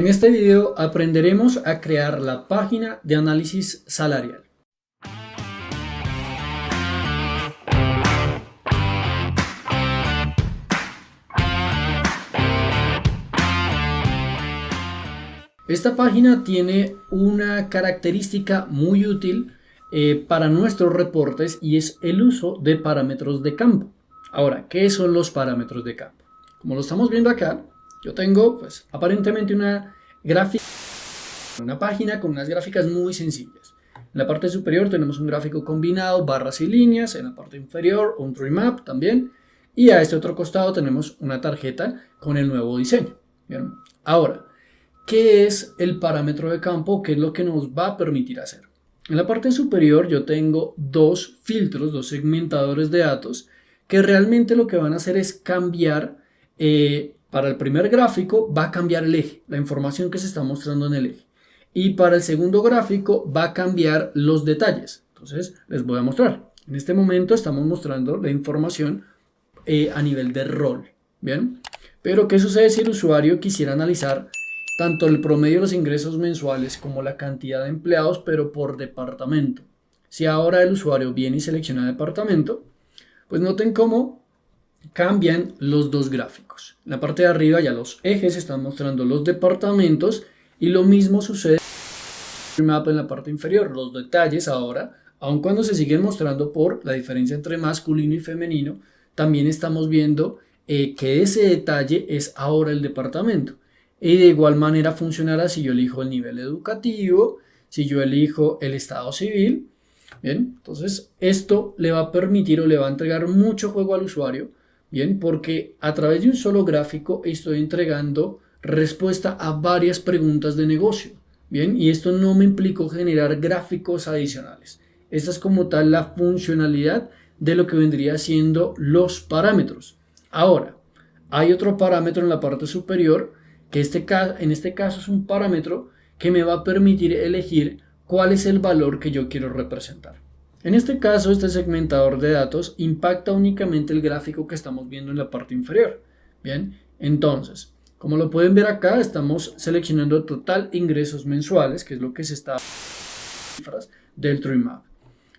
En este video aprenderemos a crear la página de análisis salarial. Esta página tiene una característica muy útil para nuestros reportes y es el uso de parámetros de campo. Ahora, ¿qué son los parámetros de campo? Como lo estamos viendo acá, yo tengo pues aparentemente una gráfica, una página con unas gráficas muy sencillas. En la parte superior tenemos un gráfico combinado, barras y líneas, en la parte inferior un tree map también, y a este otro costado tenemos una tarjeta con el nuevo diseño. ¿Bien? Ahora, ¿qué es el parámetro de campo? ¿Qué es lo que nos va a permitir hacer? En la parte superior yo tengo dos filtros, dos segmentadores de datos que realmente lo que van a hacer es cambiar, para el primer gráfico va a cambiar el eje, la información que se está mostrando en el eje. Y para el segundo gráfico va a cambiar los detalles. Entonces les voy a mostrar. En este momento estamos mostrando la información a nivel de rol. ¿Bien? Pero ¿qué sucede si el usuario quisiera analizar tanto el promedio de los ingresos mensuales como la cantidad de empleados, pero por departamento? Si ahora el usuario viene y selecciona departamento, pues noten cómo cambian los dos gráficos. En la parte de arriba ya los ejes están mostrando los departamentos y lo mismo sucede en el mapa en la parte inferior. Los detalles ahora, aun cuando se siguen mostrando por la diferencia entre masculino y femenino, también estamos viendo que ese detalle es ahora el departamento. Y de igual manera funcionará si yo elijo el nivel educativo, si yo elijo el estado civil. Bien, entonces esto le va a permitir o le va a entregar mucho juego al usuario, bien, porque a través de un solo gráfico estoy entregando respuesta a varias preguntas de negocio, bien, y esto no me implicó generar gráficos adicionales. Esta es como tal la funcionalidad de lo que vendría siendo los parámetros. Ahora, hay otro parámetro en la parte superior que en este caso es un parámetro que me va a permitir elegir cuál es el valor que yo quiero representar. En este caso, este segmentador de datos impacta únicamente el gráfico que estamos viendo en la parte inferior. Bien, entonces, como lo pueden ver acá, estamos seleccionando total ingresos mensuales, que es lo que se está cifras del tree map.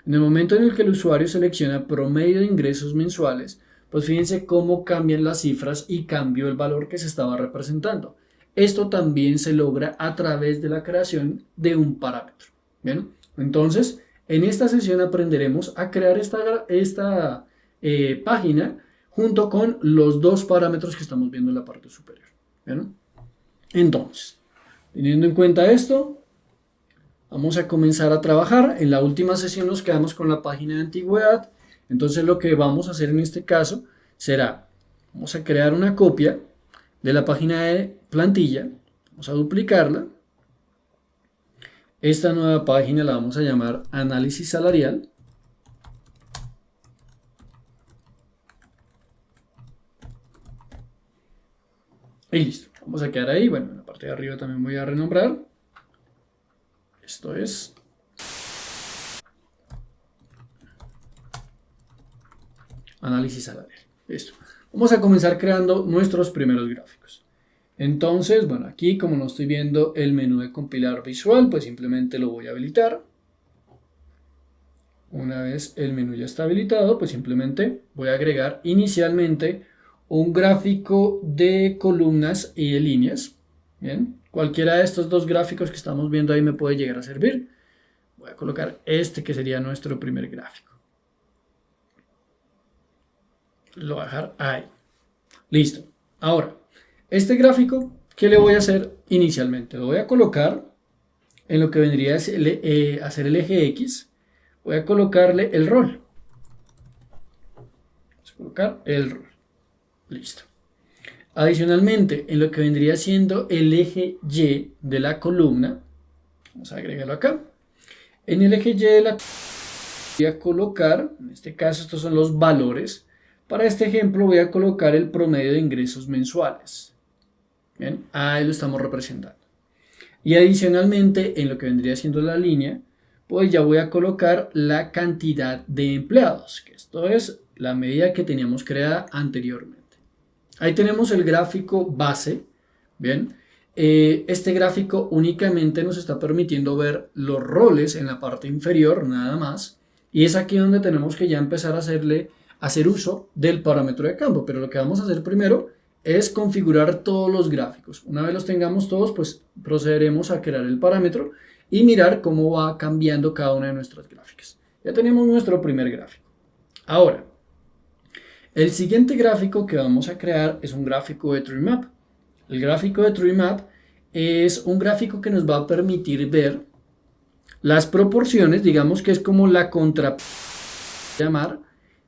En el momento en el que el usuario selecciona promedio de ingresos mensuales, pues fíjense cómo cambian las cifras y cambió el valor que se estaba representando. Esto también se logra a través de la creación de un parámetro. Bien, entonces en esta sesión aprenderemos a crear esta página junto con los dos parámetros que estamos viendo en la parte superior. Bien, entonces, teniendo en cuenta esto, vamos a comenzar a trabajar. En la última sesión nos quedamos con la página de antigüedad. Entonces lo que vamos a hacer en este caso será, vamos a crear una copia de la página de plantilla, vamos a duplicarla. Esta nueva página la vamos a llamar análisis salarial. Y listo, vamos a quedar ahí. Bueno, en la parte de arriba también voy a renombrar. Esto es análisis salarial. Listo. Vamos a comenzar creando nuestros primeros gráficos. Entonces, bueno, aquí como no estoy viendo el menú de compilar visual, pues simplemente lo voy a habilitar. Una vez el menú ya está habilitado, pues simplemente voy a agregar inicialmente un gráfico de columnas y de líneas. Bien, cualquiera de estos dos gráficos que estamos viendo ahí me puede llegar a servir. Voy a colocar este que sería nuestro primer gráfico. Lo voy a dejar ahí. Listo. Ahora, este gráfico, ¿qué le voy a hacer inicialmente? Lo voy a colocar en lo que vendría a ser el eje X. Voy a colocarle el rol. Vamos a colocar el rol. Listo. Adicionalmente, en lo que vendría siendo el eje Y de la columna, vamos a agregarlo acá. En el eje Y de la columna voy a colocar, en este caso estos son los valores. Para este ejemplo voy a colocar el promedio de ingresos mensuales. Bien, ahí lo estamos representando. Y adicionalmente, en lo que vendría siendo la línea, pues ya voy a colocar la cantidad de empleados, que esto es la medida que teníamos creada anteriormente. Ahí tenemos el gráfico base, bien, Este gráfico únicamente nos está permitiendo ver los roles en la parte inferior, nada más. Y es aquí donde tenemos que ya empezar a hacer uso del parámetro de campo. Pero lo que vamos a hacer primero es configurar todos los gráficos. Una vez los tengamos todos, pues procederemos a crear el parámetro y mirar cómo va cambiando cada una de nuestras gráficas. Ya tenemos nuestro primer gráfico. Ahora, el siguiente gráfico que vamos a crear es un gráfico de tree map. El gráfico de tree map es un gráfico que nos va a permitir ver las proporciones, digamos que es como la llamar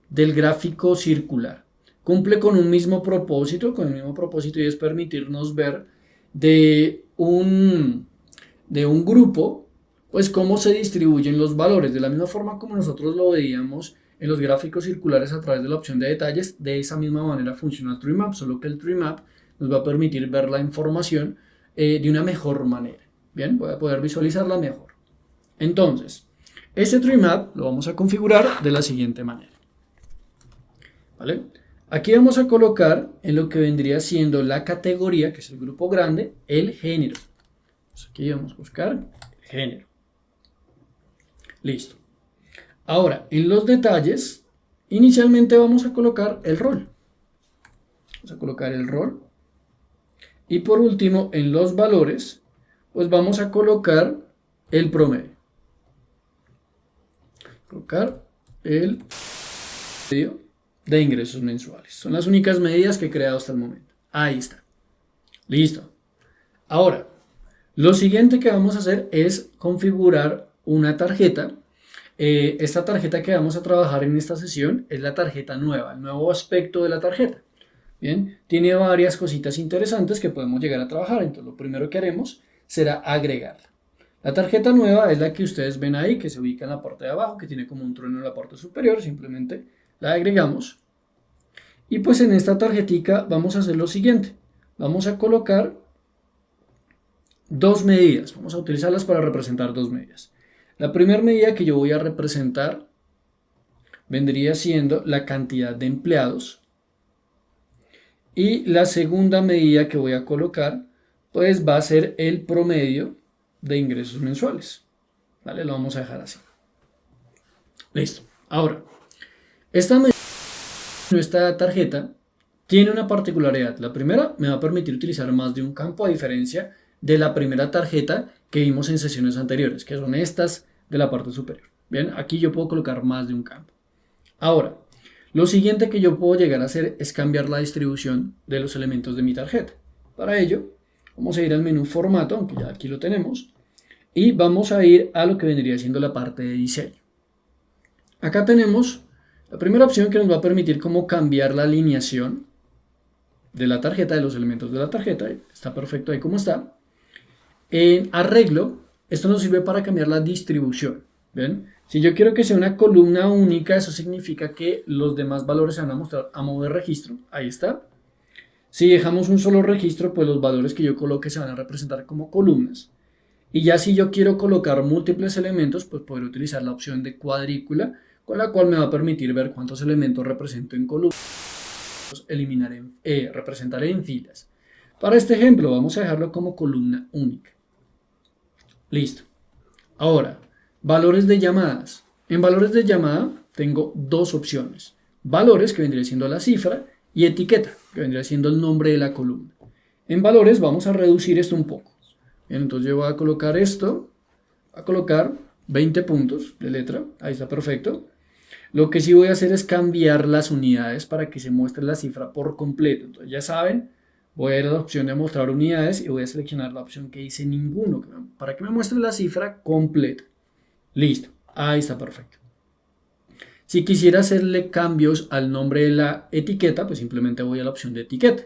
del gráfico circular. Cumple con un mismo propósito, y es permitirnos ver de un grupo, pues cómo se distribuyen los valores, de la misma forma como nosotros lo veíamos en los gráficos circulares a través de la opción de detalles. De esa misma manera funciona el tree map, solo que el tree map nos va a permitir ver la información de una mejor manera. Bien, voy a poder visualizarla mejor. Entonces, este tree map lo vamos a configurar de la siguiente manera. ¿Vale? Aquí vamos a colocar en lo que vendría siendo la categoría, que es el grupo grande, el género. Entonces aquí vamos a buscar el género. Listo. Ahora, en los detalles, inicialmente vamos a colocar el rol. Vamos a colocar el rol. Y por último, en los valores, pues vamos a colocar el promedio. Colocar el promedio de ingresos mensuales. Son las únicas medidas que he creado hasta el momento. Ahí está. Listo. Ahora, lo siguiente que vamos a hacer es configurar una tarjeta. Esta tarjeta que vamos a trabajar en esta sesión es la tarjeta nueva, el nuevo aspecto de la tarjeta. Bien, tiene varias cositas interesantes que podemos llegar a trabajar. Entonces, lo primero que haremos será agregarla. La tarjeta nueva es la que ustedes ven ahí, que se ubica en la parte de abajo, que tiene como un trueno en la parte superior. Simplemente la agregamos. Y pues en esta tarjetica vamos a hacer lo siguiente. Vamos a colocar dos medidas. Vamos a utilizarlas para representar dos medidas. La primera medida que yo voy a representar vendría siendo la cantidad de empleados. Y la segunda medida que voy a colocar, pues va a ser el promedio de ingresos mensuales. ¿Vale? Lo vamos a dejar así. Listo. Ahora, esta tarjeta tiene una particularidad. La primera, me va a permitir utilizar más de un campo, a diferencia de la primera tarjeta que vimos en sesiones anteriores, que son estas de la parte superior. Bien, aquí yo puedo colocar más de un campo. Ahora, lo siguiente que yo puedo llegar a hacer es cambiar la distribución de los elementos de mi tarjeta. Para ello, vamos a ir al menú formato, aunque ya aquí lo tenemos, y vamos a ir a lo que vendría siendo la parte de diseño. Acá tenemos la primera opción que nos va a permitir cómo cambiar la alineación de la tarjeta, de los elementos de la tarjeta. Está perfecto ahí como está. En arreglo, esto nos sirve para cambiar la distribución. ¿Ven? Si yo quiero que sea una columna única, eso significa que los demás valores se van a mostrar a modo de registro. Ahí está. Si dejamos un solo registro, pues los valores que yo coloque se van a representar como columnas. Y ya si yo quiero colocar múltiples elementos, pues podré utilizar la opción de cuadrícula, con la cual me va a permitir ver cuántos elementos represento en columnas. Representaré en filas. Para este ejemplo vamos a dejarlo como columna única. Listo. Ahora, valores de llamadas. En valores de llamada tengo dos opciones. Valores, que vendría siendo la cifra, y etiqueta, que vendría siendo el nombre de la columna. En valores vamos a reducir esto un poco. Bien, entonces yo voy a colocar esto, a colocar 20 puntos de letra. Ahí está perfecto. Lo que sí voy a hacer es cambiar las unidades para que se muestre la cifra por completo. Entonces ya saben, voy a ir a la opción de mostrar unidades y voy a seleccionar la opción que dice ninguno, para que me muestre la cifra completa. Listo, ahí está perfecto. Si quisiera hacerle cambios al nombre de la etiqueta, pues simplemente voy a la opción de etiqueta.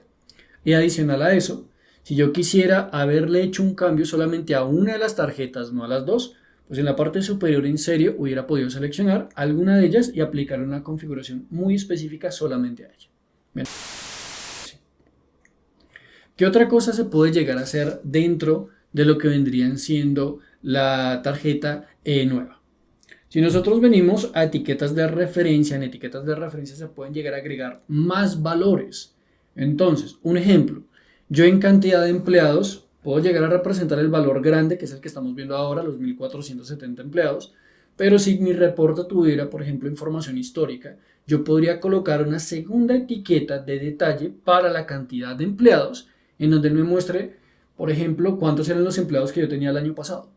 Y adicional a eso, si yo quisiera haberle hecho un cambio solamente a una de las tarjetas, no a las dos, pues en la parte superior en serio hubiera podido seleccionar alguna de ellas y aplicar una configuración muy específica solamente a ella. Bien. ¿Qué otra cosa se puede llegar a hacer dentro de lo que vendrían siendo la tarjeta nueva? Si nosotros venimos a etiquetas de referencia, en etiquetas de referencia se pueden llegar a agregar más valores. Entonces, un ejemplo, yo en cantidad de empleados Puedo llegar a representar el valor grande, que es el que estamos viendo ahora, los 1470 empleados, pero si mi reporte tuviera, por ejemplo, información histórica, yo podría colocar una segunda etiqueta de detalle para la cantidad de empleados, en donde él me muestre, por ejemplo, cuántos eran los empleados que yo tenía el año pasado.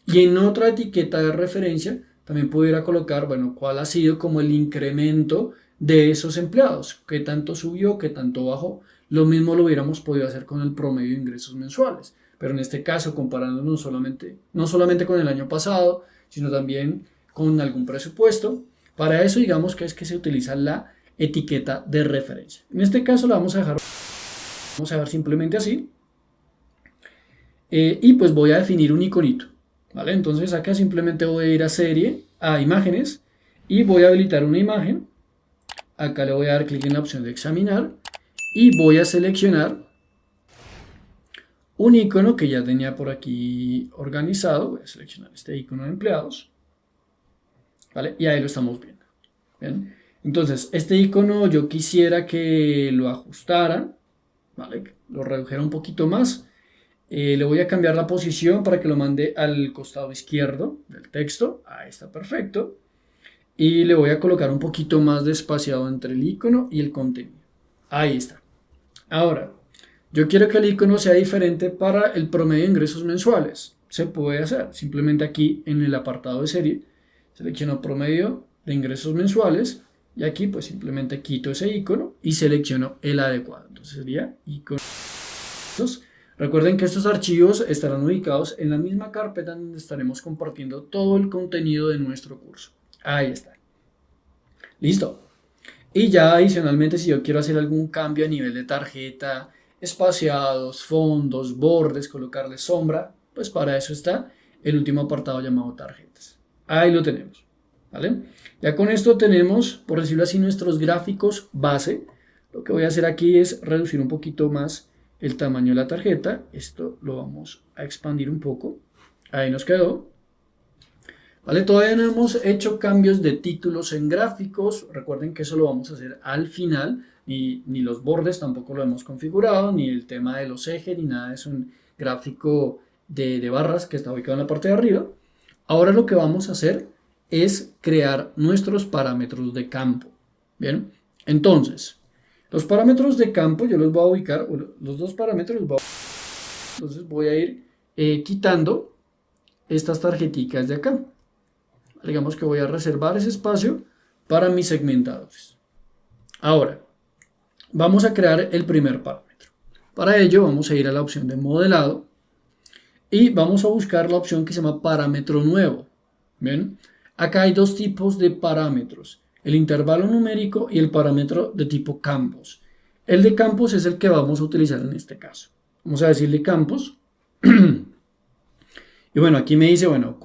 Y en otra etiqueta de referencia, también pudiera colocar, bueno, cuál ha sido como el incremento de esos empleados, qué tanto subió, qué tanto bajó. Lo mismo lo hubiéramos podido hacer con el promedio de ingresos mensuales, pero en este caso comparándonos no solamente con el año pasado, sino también con algún presupuesto. Para eso digamos que es que se utiliza la etiqueta de referencia. En este caso la vamos a dejar simplemente así. Y pues voy a definir un iconito, ¿vale? Entonces acá simplemente voy a ir a serie, a imágenes, y voy a habilitar una imagen. Acá le voy a dar clic en la opción de examinar y voy a seleccionar un icono que ya tenía por aquí organizado. Voy a seleccionar este icono de empleados, ¿vale? Y ahí lo estamos viendo. ¿Bien? Entonces, este icono yo quisiera que lo ajustaran, ¿vale? Lo redujera un poquito más. Le voy a cambiar la posición para que lo mande al costado izquierdo del texto. Ahí está perfecto. Y le voy a colocar un poquito más de espaciado entre el icono y el contenido. Ahí está. Ahora, yo quiero que el icono sea diferente para el promedio de ingresos mensuales. Se puede hacer. Simplemente aquí en el apartado de serie, selecciono promedio de ingresos mensuales. Y aquí pues simplemente quito ese icono y selecciono el adecuado. Entonces sería iconos. Recuerden que estos archivos estarán ubicados en la misma carpeta donde estaremos compartiendo todo el contenido de nuestro curso. Ahí está. Listo. Y ya adicionalmente, si yo quiero hacer algún cambio a nivel de tarjeta, espaciados, fondos, bordes, colocarle sombra, pues para eso está el último apartado llamado tarjetas. Ahí lo tenemos, ¿vale? Ya con esto tenemos, por decirlo así, nuestros gráficos base. Lo que voy a hacer aquí es reducir un poquito más el tamaño de la tarjeta. Esto lo vamos a expandir un poco. Ahí nos quedó. ¿Vale? Todavía no hemos hecho cambios de títulos en gráficos. Recuerden que eso lo vamos a hacer al final. Ni los bordes tampoco lo hemos configurado, ni el tema de los ejes, ni nada. Es un gráfico de barras que está ubicado en la parte de arriba. Ahora lo que vamos a hacer es crear nuestros parámetros de campo. Bien, entonces, los parámetros de campo yo los voy a ubicar, los dos parámetros los voy a ubicar. Entonces voy a ir quitando estas tarjeticas de acá. Digamos que voy a reservar ese espacio para mis segmentadores. Ahora, vamos a crear el primer parámetro. Para ello vamos a ir a la opción de modelado y vamos a buscar la opción que se llama parámetro nuevo. ¿Bien? Acá hay dos tipos de parámetros, el intervalo numérico y el parámetro de tipo campos. El de campos es el que vamos a utilizar en este caso. Vamos a decirle campos. Y bueno, aquí me dice, bueno,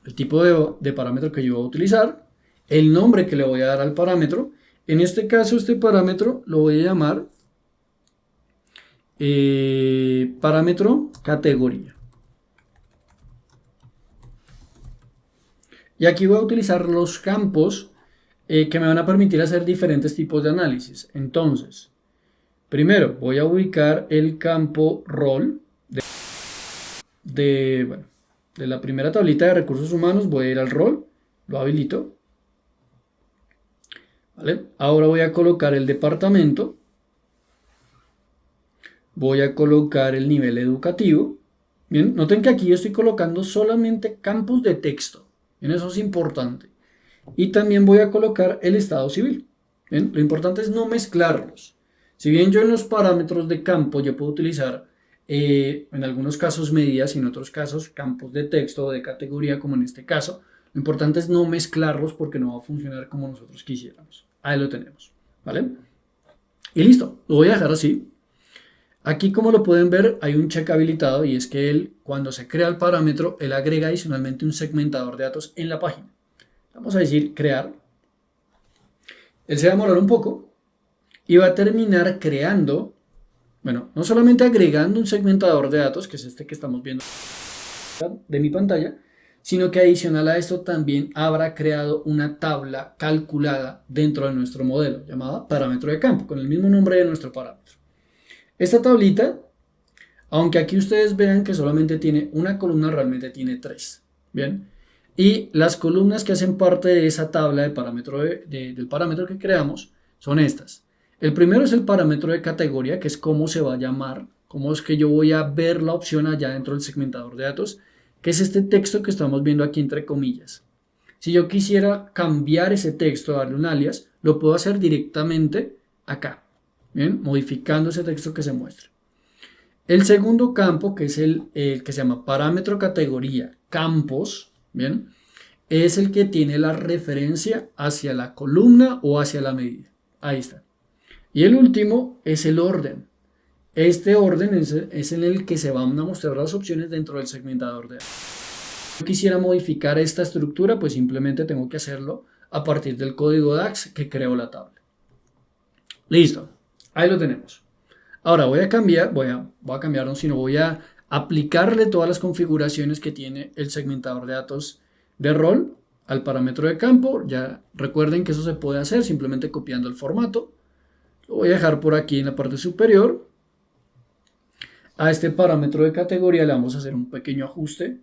el tipo de parámetro que yo voy a utilizar, el nombre que le voy a dar al parámetro. En este caso, este parámetro lo voy a llamar parámetro categoría. Y aquí voy a utilizar los campos que me van a permitir hacer diferentes tipos de análisis. Entonces, primero voy a ubicar el campo rol de la primera tablita de recursos humanos. Voy a ir al rol, lo habilito. ¿Vale? Ahora voy a colocar el departamento. Voy a colocar el nivel educativo. Bien, noten que aquí yo estoy colocando solamente campos de texto. Bien, eso es importante. Y también voy a colocar el estado civil. Bien, lo importante es no mezclarlos. Si bien yo en los parámetros de campo yo puedo utilizar en algunos casos medidas y en otros casos campos de texto o de categoría, como en este caso, lo importante es no mezclarlos porque no va a funcionar como nosotros quisiéramos. Ahí lo tenemos, ¿vale? Y listo, lo voy a dejar así. Aquí, como lo pueden ver, hay un check habilitado y es que él, cuando se crea el parámetro, él agrega adicionalmente un segmentador de datos en la página. Vamos a decir crear. Él se va a demorar un poco y va a terminar creando, bueno, no solamente agregando un segmentador de datos, que es este que estamos viendo de mi pantalla, sino que adicional a esto también habrá creado una tabla calculada dentro de nuestro modelo llamada parámetro de campo, con el mismo nombre de nuestro parámetro. Esta tablita, Aunque aquí ustedes vean que solamente tiene una columna, realmente tiene tres. Bien. Y las columnas que hacen parte de esa tabla de parámetro del parámetro que creamos son estas. El primero es el parámetro de categoría, que es cómo se va a llamar, cómo es que yo voy a ver la opción allá dentro del segmentador de datos, que es este texto que estamos viendo aquí entre comillas. Si yo quisiera cambiar ese texto, darle un alias, lo puedo hacer directamente acá, ¿bien? Modificando ese texto que se muestra. El segundo campo, que es el que se llama parámetro categoría campos, ¿bien? Es el que tiene la referencia hacia la columna o hacia la medida. Ahí está. Y el último es el orden. Este orden es en el que se van a mostrar las opciones dentro del segmentador de datos. Si yo quisiera modificar esta estructura, pues simplemente tengo que hacerlo a partir del código DAX que creó la tabla. Listo. Ahí lo tenemos. Ahora voy a cambiar, voy a cambiar, no, sino voy a aplicarle todas las configuraciones que tiene el segmentador de datos de rol al parámetro de campo. Ya recuerden que eso se puede hacer simplemente copiando el formato. Lo voy a dejar por aquí en la parte superior. A este parámetro de categoría le vamos a hacer un pequeño ajuste.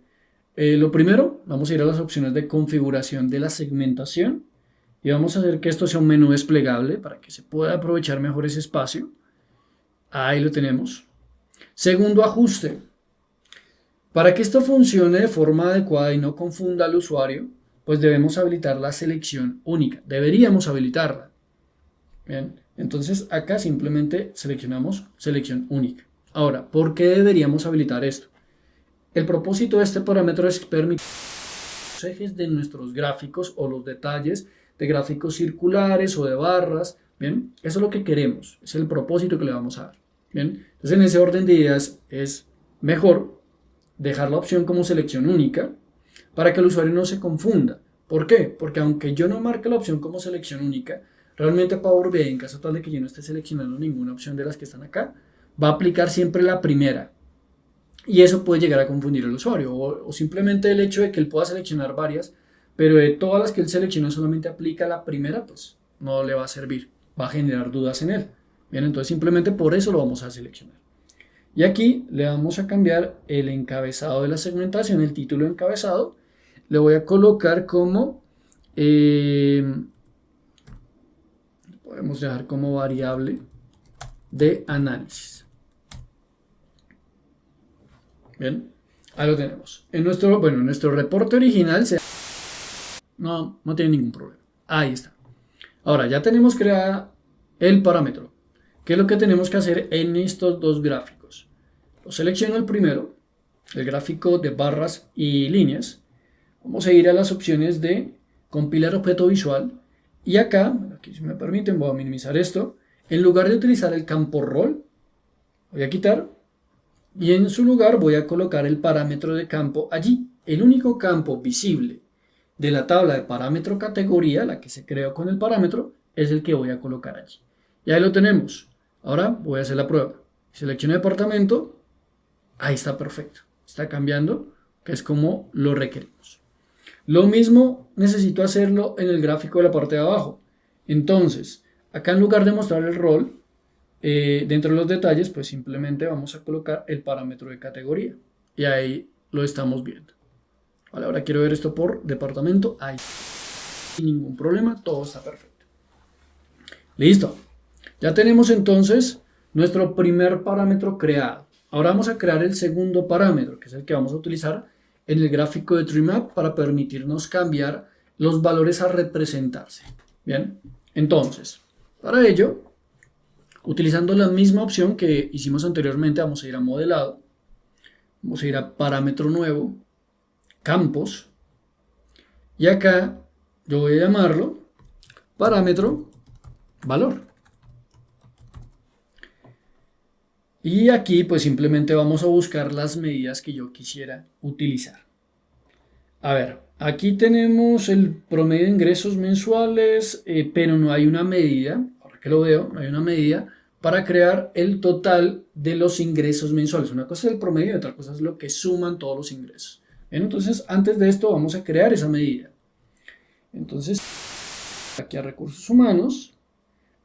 Lo primero, vamos a ir a las opciones de configuración de la segmentación y vamos a hacer que esto sea un menú desplegable para que se pueda aprovechar mejor ese espacio. Ahí lo tenemos. Segundo ajuste. Para que esto funcione de forma adecuada y no confunda al usuario, pues debemos habilitar la selección única. Deberíamos habilitarla. Bien, entonces acá simplemente seleccionamos selección única. Ahora, ¿por qué deberíamos habilitar esto? El propósito de este parámetro es permitir los ejes de nuestros gráficos o los detalles de gráficos circulares o de barras. Bien, eso es lo que queremos, es el propósito que le vamos a dar. Bien, entonces en ese orden de ideas es mejor dejar la opción como selección única para que el usuario no se confunda. ¿Por qué? Porque aunque yo no marque la opción como selección única, realmente Power BI, en caso tal de que yo no esté seleccionando ninguna opción de las que están acá, va a aplicar siempre la primera. Y eso puede llegar a confundir al usuario. O simplemente el hecho de que él pueda seleccionar varias, pero de todas las que él selecciona solamente aplica la primera, pues no le va a servir. Va a generar dudas en él. Bien, entonces simplemente por eso lo vamos a seleccionar. Y aquí le vamos a cambiar el encabezado de la segmentación, el título de encabezado. Le voy a colocar como, podemos dejar como variable de análisis. Bien, ahí lo tenemos. En nuestro reporte original no tiene ningún problema. Ahí está. Ahora ya tenemos creada el parámetro. ¿Qué es lo que tenemos que hacer en estos dos gráficos? Lo selecciono el primero, el gráfico de barras y líneas. Vamos a ir a las opciones de compilar objeto visual. Y acá, aquí si me permiten, voy a minimizar esto. En lugar de utilizar el campo rol, voy a quitar. Y en su lugar voy a colocar el parámetro de campo allí. El único campo visible de la tabla de parámetro categoría, la que se creó con el parámetro, es el que voy a colocar allí. Y ahí lo tenemos. Ahora voy a hacer la prueba. Selecciono departamento. Ahí está perfecto. Está cambiando, que es como lo requerimos. Lo mismo necesito hacerlo en el gráfico de la parte de abajo. Entonces, acá en lugar de mostrar el rol, dentro de los detalles, pues simplemente vamos a colocar el parámetro de categoría. Y ahí lo estamos viendo. Vale, ahora quiero ver esto por departamento. Ahí. Sin ningún problema, todo está perfecto. Listo. Ya tenemos entonces nuestro primer parámetro creado. Ahora vamos a crear el segundo parámetro, que es el que vamos a utilizar en el gráfico de TreeMap para permitirnos cambiar los valores a representarse. Bien, entonces, para ello, utilizando la misma opción que hicimos anteriormente, vamos a ir a modelado, vamos a ir a parámetro nuevo, campos, y acá yo voy a llamarlo parámetro valor. Y aquí pues simplemente vamos a buscar las medidas que yo quisiera utilizar. A ver, aquí tenemos el promedio de ingresos mensuales, pero no hay una medida, ahora que lo veo, no hay una medida para crear el total de los ingresos mensuales. Una cosa es el promedio y otra cosa es lo que suman todos los ingresos. Bien, entonces antes de esto vamos a crear esa medida. Entonces, aquí a recursos humanos,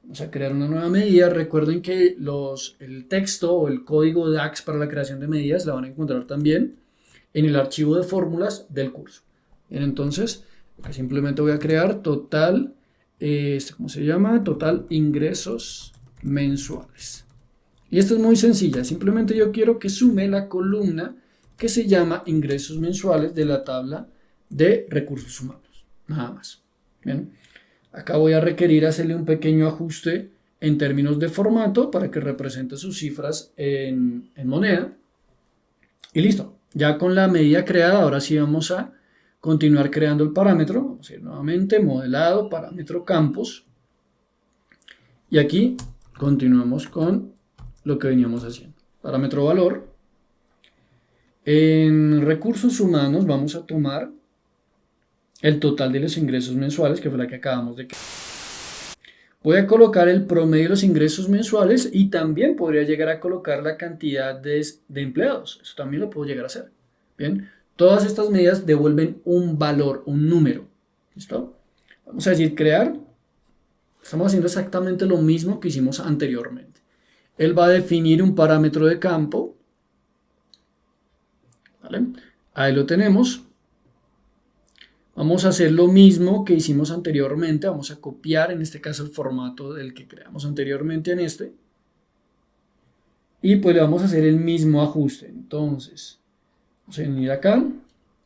Vamos a crear una nueva medida. Recuerden que el texto o el código DAX para la creación de medidas la van a encontrar también en el archivo de fórmulas del curso. Bien, entonces, simplemente voy a crear total, ¿cómo se llama? Total ingresos mensuales. Y esto es muy sencilla. Simplemente yo quiero que sume la columna que se llama ingresos mensuales de la tabla de recursos humanos. Nada más. Bien. Acá voy a requerir hacerle un pequeño ajuste en términos de formato para que represente sus cifras en moneda. Y listo. Ya con la medida creada, ahora sí vamos a continuar creando el parámetro. Vamos a ir nuevamente, modelado, parámetro campos. Y aquí continuamos con lo que veníamos haciendo. Parámetro valor. En recursos humanos vamos a tomar el total de los ingresos mensuales, que fue la que acabamos de crear. Voy a colocar el promedio de los ingresos mensuales y también podría llegar a colocar la cantidad de empleados. Eso también lo puedo llegar a hacer. Bien, todas estas medidas devuelven un valor, un número. ¿Listo? Vamos a decir crear. Estamos haciendo exactamente lo mismo que hicimos anteriormente. Él va a definir un parámetro de campo. ¿Vale? Ahí lo tenemos. Vamos a hacer lo mismo que hicimos anteriormente. Vamos a copiar en este caso el formato del que creamos anteriormente en este. Y pues le vamos a hacer el mismo ajuste. Entonces, vamos a venir acá.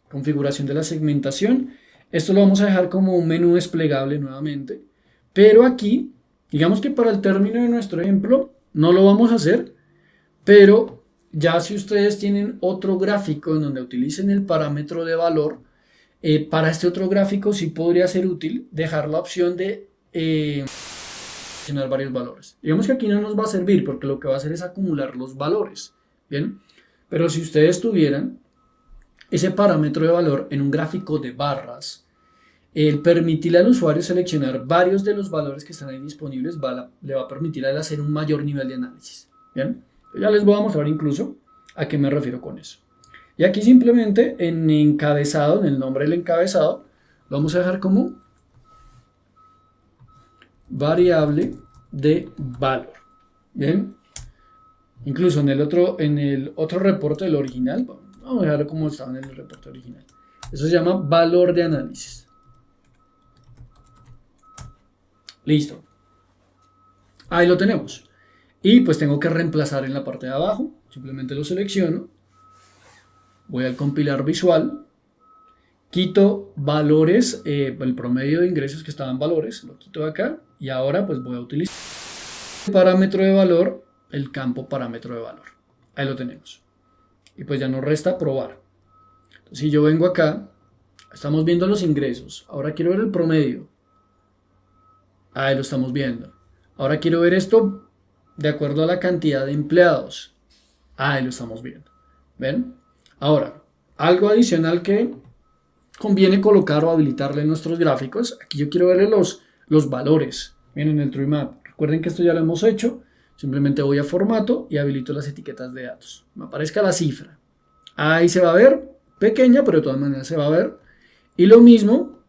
Configuración de la segmentación. Esto lo vamos a dejar como un menú desplegable nuevamente. Pero aquí, digamos que para el término de nuestro ejemplo, no lo vamos a hacer. Pero ya si ustedes tienen otro gráfico en donde utilicen el parámetro de valor, para este otro gráfico sí podría ser útil dejar la opción de seleccionar varios valores. Digamos que aquí no nos va a servir porque lo que va a hacer es acumular los valores. Bien, pero si ustedes tuvieran ese parámetro de valor en un gráfico de barras, el permitirle al usuario seleccionar varios de los valores que están ahí disponibles le va a permitir a él hacer un mayor nivel de análisis. Bien, ya les voy a mostrar incluso a qué me refiero con eso. Y aquí simplemente en encabezado, en el nombre del encabezado, lo vamos a dejar como variable de valor. Bien. Incluso en el otro reporte del original, vamos a dejarlo como estaba en el reporte original. Eso se llama valor de análisis. Listo. Ahí lo tenemos. Y pues tengo que reemplazar en la parte de abajo. Simplemente lo selecciono. Voy al compilar visual, quito valores, el promedio de ingresos que estaban valores, lo quito de acá y ahora pues voy a utilizar el parámetro de valor, el campo parámetro de valor. Ahí lo tenemos. Y pues ya nos resta probar. Entonces, si yo vengo acá, estamos viendo los ingresos, ahora quiero ver el promedio. Ahí lo estamos viendo. Ahora quiero ver esto de acuerdo a la cantidad de empleados. Ahí lo estamos viendo. ¿Ven? Ahora, algo adicional que conviene colocar o habilitarle en nuestros gráficos. Aquí yo quiero verle los valores. Miren en el TreeMap. Recuerden que esto ya lo hemos hecho. Simplemente voy a formato y habilito las etiquetas de datos. Me aparezca la cifra. Ahí se va a ver. Pequeña, pero de todas maneras se va a ver. Y lo mismo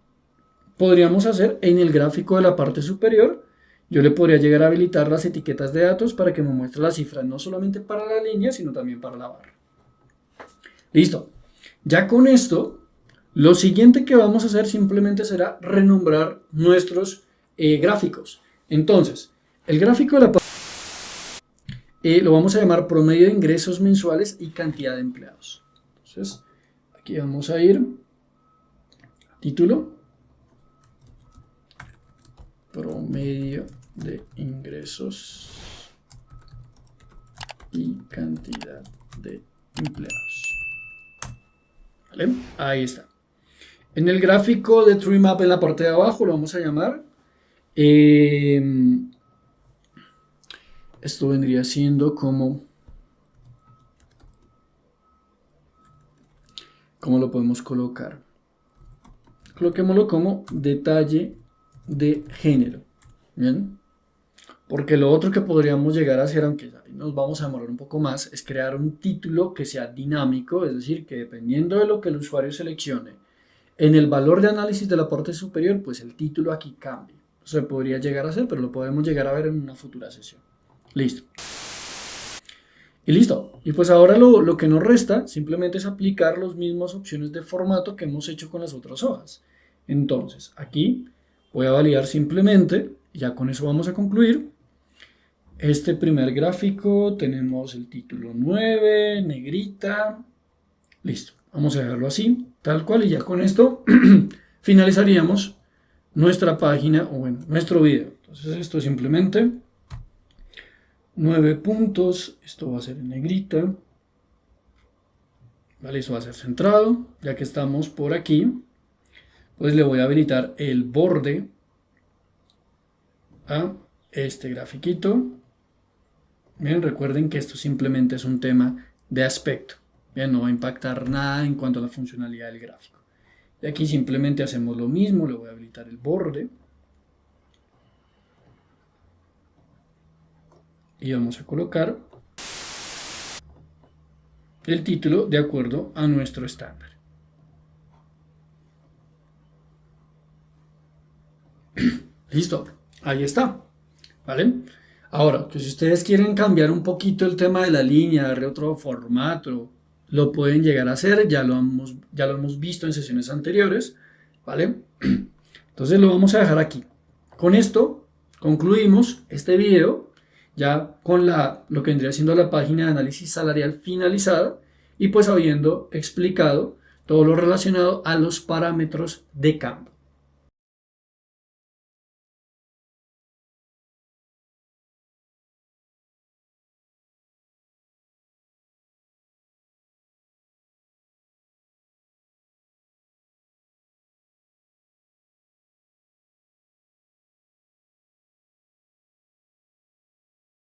podríamos hacer en el gráfico de la parte superior. Yo le podría llegar a habilitar las etiquetas de datos para que me muestre la cifra no solamente para la línea, sino también para la barra. Listo. Ya con esto, lo siguiente que vamos a hacer simplemente será renombrar nuestros gráficos. Entonces, el gráfico de la lo vamos a llamar promedio de ingresos mensuales y cantidad de empleados. Entonces, aquí vamos a ir a título, promedio de ingresos y cantidad de empleados. ¿Vale? Ahí está. En el gráfico de TreeMap en la parte de abajo lo vamos a llamar. Esto vendría siendo como... ¿Cómo lo podemos colocar? Coloquémoslo como detalle de género. ¿Bien? Porque lo otro que podríamos llegar a hacer, aunque nos vamos a demorar un poco más, es crear un título que sea dinámico, es decir, que dependiendo de lo que el usuario seleccione en el valor de análisis de la parte superior, pues el título aquí cambie. se podría llegar a hacer, pero lo podemos llegar a ver en una futura sesión. Listo. Y listo. Y pues ahora lo que nos resta simplemente es aplicar las mismas opciones de formato que hemos hecho con las otras hojas. Entonces, aquí voy a validar simplemente, ya con eso vamos a concluir. Este primer gráfico tenemos el título 9, negrita. Listo. Vamos a dejarlo así, tal cual, y ya con esto finalizaríamos nuestra página, o bueno, nuestro video. Entonces esto es simplemente 9 puntos, esto va a ser en negrita, vale, eso va a ser centrado. Ya que estamos por aquí, pues le voy a habilitar el borde a este grafiquito. Bien, recuerden que esto simplemente es un tema de aspecto. Bien, no va a impactar nada en cuanto a la funcionalidad del gráfico. Y aquí simplemente hacemos lo mismo, le voy a habilitar el borde. Y vamos a colocar el título de acuerdo a nuestro estándar. Listo, ahí está, ¿vale? Ahora, que si ustedes quieren cambiar un poquito el tema de la línea, darle otro formato, lo pueden llegar a hacer, ya lo hemos visto en sesiones anteriores, ¿vale? Entonces lo vamos a dejar aquí. Con esto concluimos este video, ya con lo que vendría siendo la página de análisis salarial finalizada, y pues habiendo explicado todo lo relacionado a los parámetros de campo.